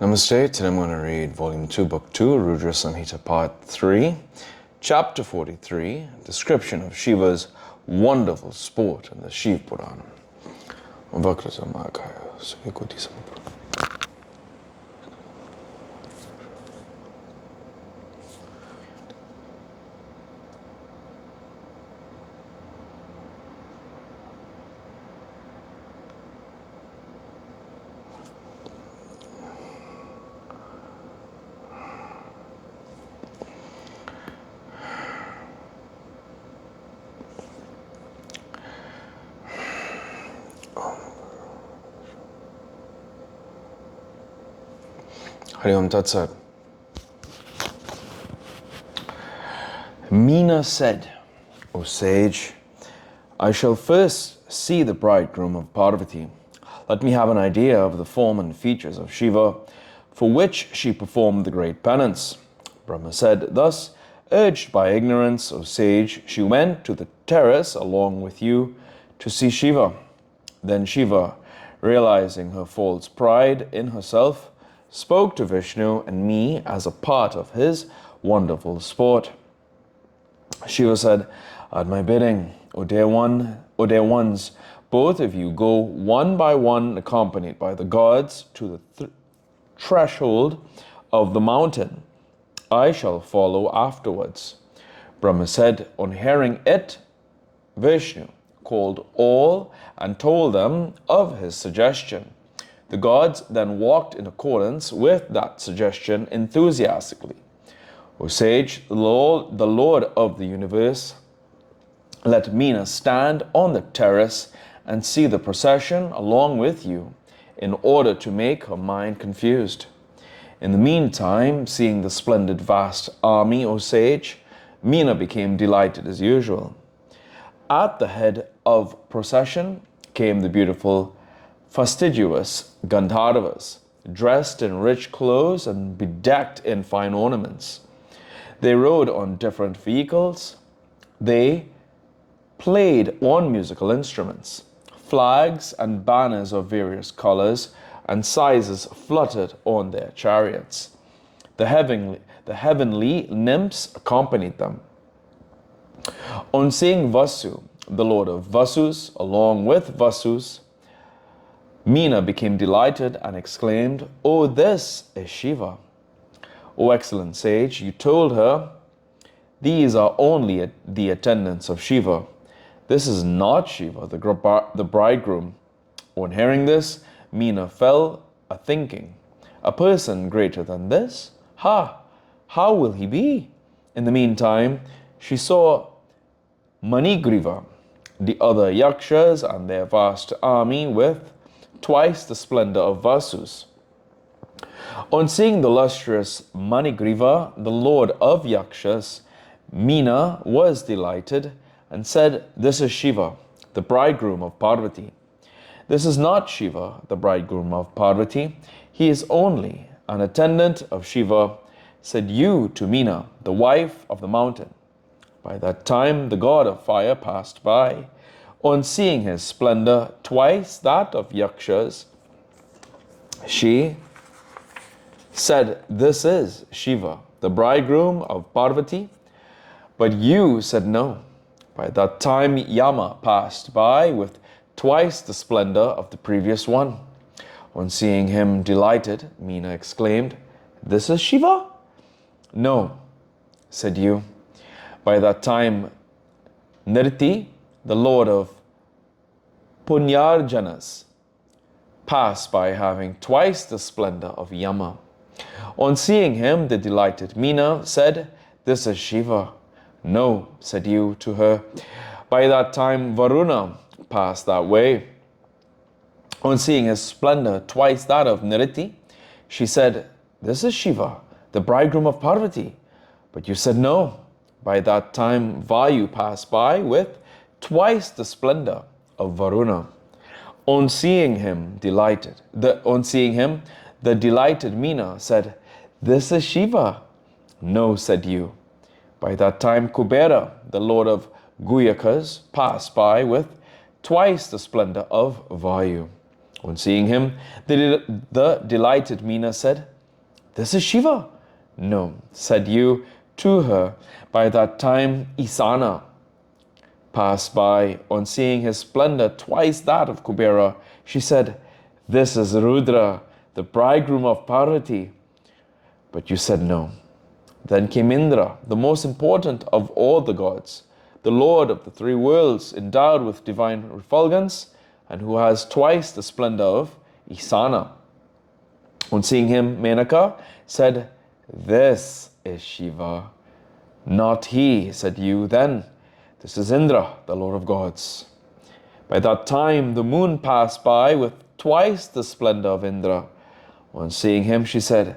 Namaste. Today I'm going to read Volume 2, Book 2, Rudra Samhita, Part 3, Chapter 43, description of Shiva's wonderful sport in the Shiva Puran. Hari Om Tat Sat. Meena said, O sage, I shall first see the bridegroom of Parvati. Let me have an idea of the form and features of Shiva, for which she performed the great penance. Brahma said, thus, urged by ignorance, O sage, she went to the terrace along with you to see Shiva. Then Shiva, realizing her false pride in herself, spoke to Vishnu and me as a part of his wonderful sport. Shiva said, at my bidding, O dear ones, both of you go one by one, accompanied by the gods, to the threshold of the mountain. I shall follow afterwards. Brahma said, on hearing it, Vishnu called all and told them of his suggestion. The gods then walked in accordance with that suggestion enthusiastically. O sage, the Lord of the universe, let Meena stand on the terrace and see the procession along with you, in order to make her mind confused. In the meantime, seeing the splendid vast army, O sage, Meena became delighted as usual. At the head of procession came the beautiful fastidious Gandharvas, dressed in rich clothes and bedecked in fine ornaments. They rode on different vehicles. They played on musical instruments. Flags and banners of various colors and sizes fluttered on their chariots. The heavenly nymphs accompanied them. On seeing Vasu, the lord of Vasus, along with Vasus, Meena became delighted and exclaimed, oh, this is Shiva. O excellent sage, you told her, these are only the attendants of Shiva. This is not Shiva, the bridegroom. On hearing this, Meena fell a-thinking, a person greater than this? How will he be? In the meantime, she saw Manigriva, the other Yakshas and their vast army with twice the splendor of Vasus. On seeing the lustrous Manigriva, the lord of Yakshas, Meena was delighted and said, this is Shiva, the bridegroom of Parvati. This is not Shiva, the bridegroom of Parvati. He is only an attendant of Shiva, said you to Meena, the wife of the mountain. By that time, the god of fire passed by. On seeing his splendor, twice that of Yakshas, she said, this is Shiva, the bridegroom of Parvati. But you said no. By that time, Yama passed by with twice the splendor of the previous one. On seeing him delighted, Meena exclaimed, this is Shiva? No, said you. By that time, Nirti, the lord of Punyarjanas, passed by having twice the splendor of Yama. On seeing him, the delighted Meena said, this is Shiva. No, said you to her. By that time, Varuna passed that way. On seeing his splendor twice that of Niriti, she said, this is Shiva, the bridegroom of Parvati. But you said no. By that time, Vayu passed by with twice the splendor of Varuna. On seeing him, the delighted Meena said, this is Shiva. No, said you. By that time, Kubera, the lord of Guyakas, passed by with twice the splendor of Vayu. On seeing him, the delighted Meena said, "This is Shiva." "No," said you to her. By that time, Isana passed by. On seeing his splendor twice that of Kubera, she said, "This is Rudra, the bridegroom of Parvati." But you said no. Then came Indra, the most important of all the gods, the lord of the three worlds, endowed with divine refulgence, and who has twice the splendor of Isana. On seeing him, Menaka said, "This is Shiva." "Not he," said you then. "This is Indra, the lord of gods." By that time, the moon passed by with twice the splendor of Indra. On seeing him, she said,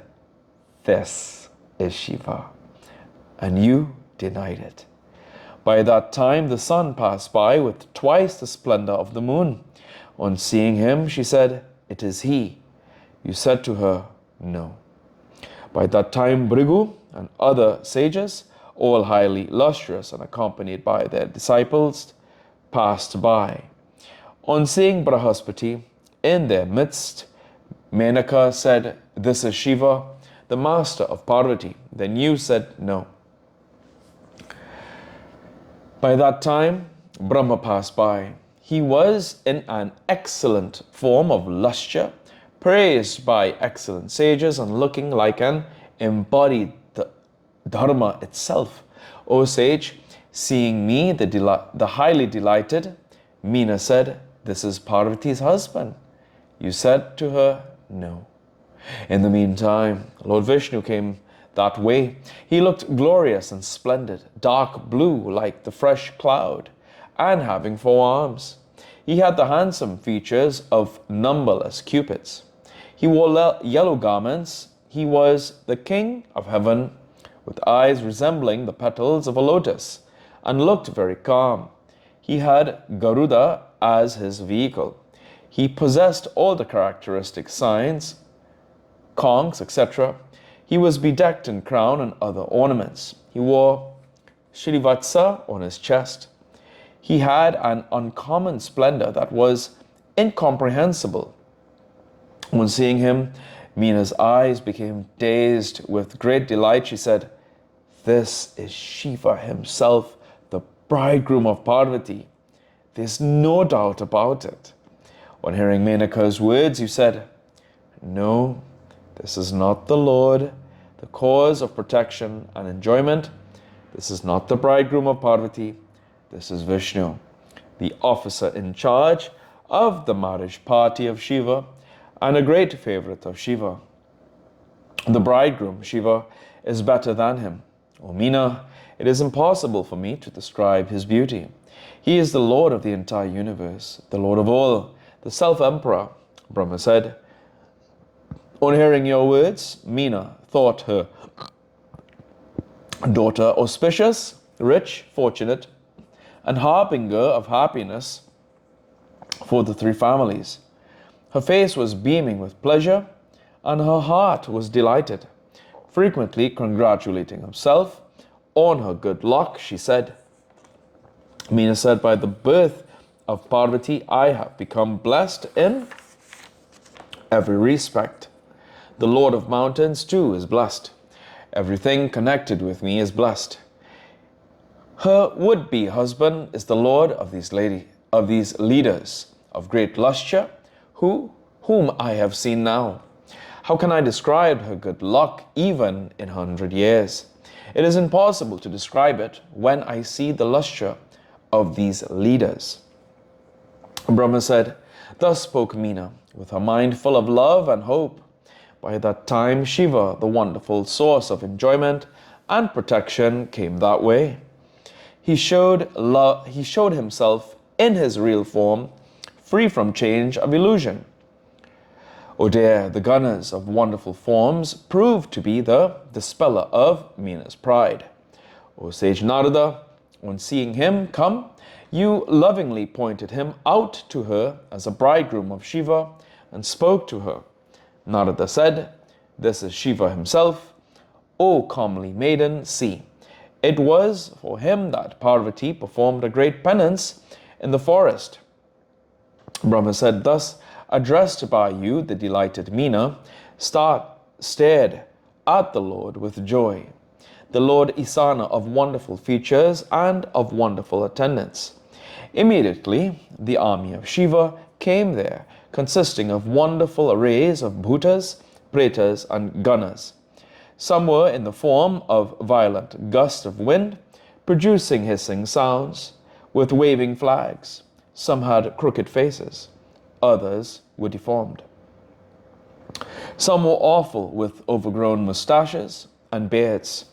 "This is Shiva." And you denied it. By that time, the sun passed by with twice the splendor of the moon. On seeing him, she said, "It is he." You said to her, "No." By that time, Bhrigu and other sages, all highly lustrous and accompanied by their disciples, passed by. On seeing Brahaspati in their midst, Menaka said, "This is Shiva, the master of Parvati." Then you said no. By that time, Brahma passed by. He was in an excellent form of lustre, praised by excellent sages and looking like an embodied dharma itself. O sage, seeing me, the highly delighted, Meena said, "This is Parvati's husband." You said to her, "No." In the meantime, Lord Vishnu came that way. He looked glorious and splendid, dark blue like the fresh cloud, and having 4 arms. He had the handsome features of numberless cupids. He wore yellow garments. He was the king of heaven, with eyes resembling the petals of a lotus, and looked very calm. He had Garuda as his vehicle. He possessed all the characteristic signs, conchs, etc. He was bedecked in crown and other ornaments. He wore Shrivatsa on his chest. He had an uncommon splendor that was incomprehensible. On seeing him, Meena's eyes became dazed. With great delight, she said, "This is Shiva himself, the bridegroom of Parvati. There's no doubt about it." On hearing Menaka's words, you said, "No, this is not the Lord, the cause of protection and enjoyment. This is not the bridegroom of Parvati. This is Vishnu, the officer in charge of the marriage party of Shiva and a great favorite of Shiva. The bridegroom, Shiva, is better than him. O Meena, it is impossible for me to describe his beauty. He is the Lord of the entire universe, the Lord of all, the self-emperor." Brahma said, on hearing your words, Meena thought her daughter auspicious, rich, fortunate, and harbinger of happiness for the 3 families. Her face was beaming with pleasure, and her heart was delighted. Frequently congratulating herself on her good luck, she said, Meena said, "By the birth of Parvati, I have become blessed in every respect. The Lord of mountains, too, is blessed. Everything connected with me is blessed. Her would-be husband is the Lord of these leaders of great lustre, whom I have seen now. How can I describe her good luck even in 100 years? It is impossible to describe it when I see the lustre of these leaders." Brahma said, "Thus spoke Meena, with her mind full of love and hope. By that time, Shiva, the wonderful source of enjoyment and protection, came that way. He showed himself in his real form, free from change of illusion. O dear, the gunners of wonderful forms proved to be the dispeller of Meena's pride. O sage Narada, on seeing him come, you lovingly pointed him out to her as a bridegroom of Shiva and spoke to her. Narada said, "This is Shiva himself. O comely maiden, see. It was for him that Parvati performed a great penance in the forest." Brahma said, "Thus addressed by you, the delighted Meena, stared at the Lord with joy. The Lord Isana of wonderful features and of wonderful attendants. Immediately, the army of Shiva came there, consisting of wonderful arrays of bhutas, pretas, and ganas. Some were in the form of violent gusts of wind, producing hissing sounds, with waving flags. Some had crooked faces, others were deformed. Some were awful, with overgrown moustaches and beards.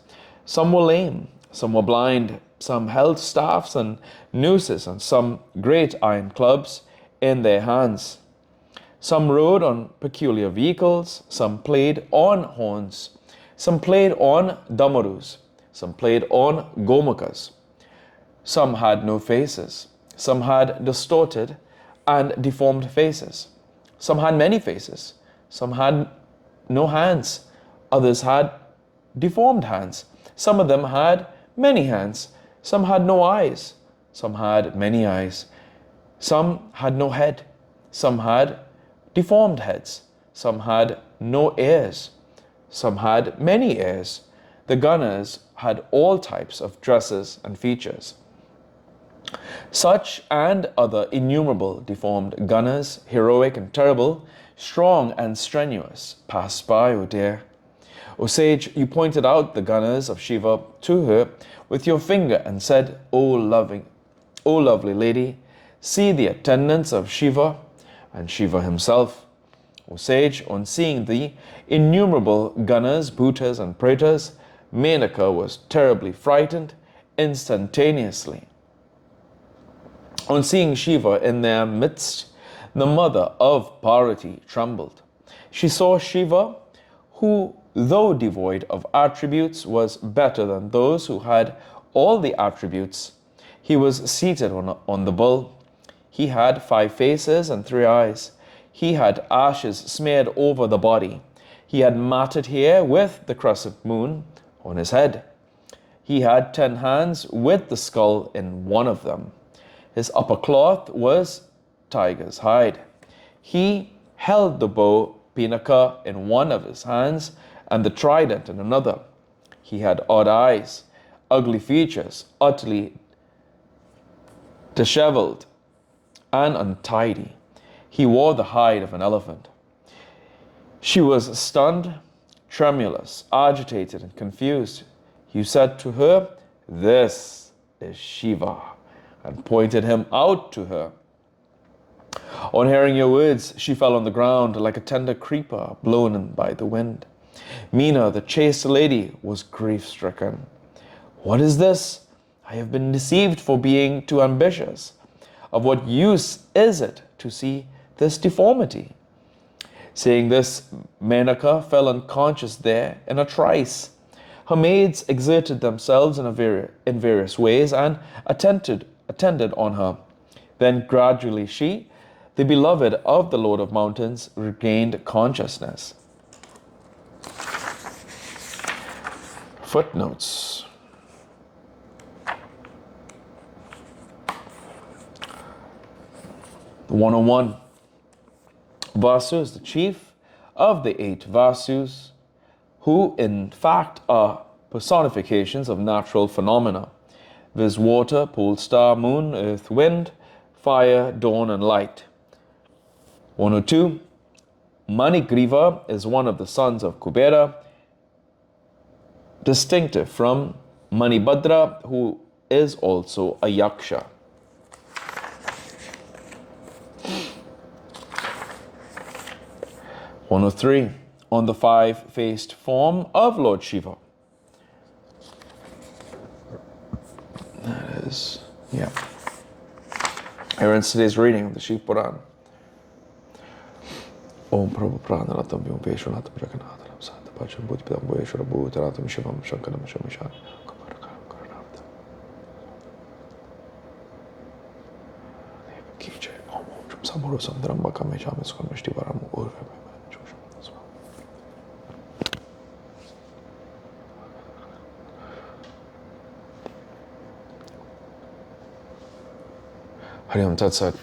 Some were lame, some were blind, some held staffs and nooses, and some great iron clubs in their hands. Some rode on peculiar vehicles, some played on horns, some played on damarus, some played on gomukas. Some had no faces, some had distorted and deformed faces. Some had many faces, some had no hands, others had deformed hands. Some of them had many hands, some had no eyes, some had many eyes. Some had no head, some had deformed heads, some had no ears, some had many ears. The gunners had all types of dresses and features. Such and other innumerable deformed gunners, heroic and terrible, strong and strenuous, passed by, O dear. O sage, you pointed out the gunners of Shiva to her with your finger and said, O lovely lady, see the attendants of Shiva and Shiva himself. O sage, on seeing the innumerable gunners, bhutas, and pretas, Menaka was terribly frightened instantaneously. On seeing Shiva in their midst, the mother of Parvati trembled. She saw Shiva, who, though devoid of attributes, was better than those who had all the attributes. He was seated on the bull. He had 5 faces and 3 eyes. He had ashes smeared over the body. He had matted hair with the crescent moon on his head. He had 10 hands with the skull in one of them. His upper cloth was tiger's hide. He held the bow Pinaka in one of his hands and the trident in another. He had odd eyes, ugly features, utterly disheveled and untidy. He wore the hide of an elephant. She was stunned, tremulous, agitated, and confused. You said to her, "This is Shiva," and pointed him out to her. On hearing your words, she fell on the ground like a tender creeper blown by the wind. Meena, the chaste lady, was grief-stricken. What is this? I have been deceived for being too ambitious. Of what use is it to see this deformity? Saying this, Menaka fell unconscious there in a trice. Her maids exerted themselves in various ways and attended on her. Then gradually she, the beloved of the Lord of Mountains, regained consciousness. Footnotes. The 101. Vasu is the chief of the 8 Vasus, who in fact are personifications of natural phenomena, viz. Water, pole star, moon, earth, wind, fire, dawn, and light. 102. Manigriva is one of the sons of Kubera, distinctive from Manibhadra, who is also a yaksha. 103. On the 5-faced form of Lord Shiva. That is, yeah. Here ends today's reading of the Shiva Puran. Om Prabhu Pranaratam Vyom Veshwanatam Jagannatham Santa Pacham Bhutpidam Veshwara Bhutaratam Shivam Shankaram Shamishan Kamarakam Karanartam. Kiche Om Om Samuru Sandram Bakame Shamis Kamishti Varam Urve. Hari Om Tat Sat.